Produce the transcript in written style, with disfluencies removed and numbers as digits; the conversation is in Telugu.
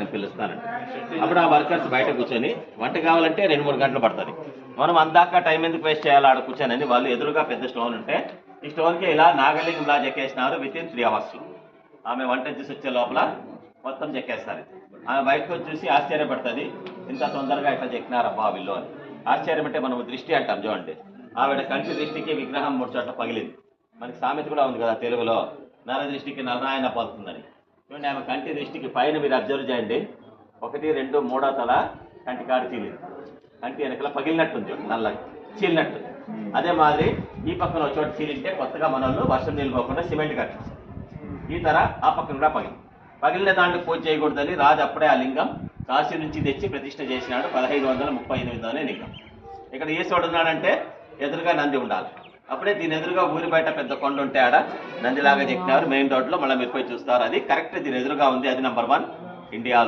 అని పిలుస్తానండి. అప్పుడు ఆ వర్కర్స్ బయట కూర్చొని వంట కావాలంటే 2-3 గంటలు పడుతుంది. మనం అందాక టైం ఎందుకు వేస్ట్ చేయాలి ఆడ కూర్చొని వాళ్ళు ఎదురుగా పెద్ద స్టోన్ ఉంటే ఈ స్టోన్కి ఇలా నాగలింగంలా చెక్కేసినారు వితిన్ 3 hours. ఆమె వంట చూసి వచ్చే లోపల మొత్తం చెక్కేస్తారు. ఆమె బయటకు వచ్చి చూసి ఆశ్చర్యపడుతుంది, ఇంత తొందరగా ఇట్లా చెక్కినారబ్బా వీళ్ళు అని. ఆశ్చర్యం అంటే మనం దృష్టి అంటాం చూడండి. ఆవిడ కంటి దృష్టికి విగ్రహం 3 చోట్ల పగిలింది. మనకి సామెత కూడా ఉంది కదా తెలుగులో, నర దృష్టికి నరనాయన పలుతుందని. చూడండి, ఆమె కంటి దృష్టికి పైన మీరు అబ్జర్వ్ చేయండి, 1, 2, 3వ తల కంటి కాడు చీలింది. కంటి వెనకల పగిలినట్టుంది, నల్లగా చీలినట్టు. అదే మాదిరి ఈ పక్కన ఒక చోట చీలింటే కొత్తగా మనల్ని వర్షం నీళ్ళు పోకుండా సిమెంట్ కట్టింది. ఈ తర ఆ పక్కన కూడా పగిలిన దాంట్లో పూజ చేయకూడదని రాజు అప్పుడే ఆ లింగం కాశీ నుంచి తెచ్చి ప్రతిష్ఠ చేసినాడు. 1538 లింగం. ఇక్కడ ఈశ్వరుడు ఉన్నాడంటే ఎదురుగా నంది ఉండాలి. అప్పుడే దీని ఎదురుగా ఊరి బయట పెద్ద కొండ ఉంటే ఆడ నందిలాగా చెక్కినారు. మెయిన్ రోడ్లో మళ్ళీ మీరు పోయి చూస్తారు, అది కరెక్ట్ దీని ఎదురుగా ఉంది. అది నెంబర్ 1 ఇండియాలో.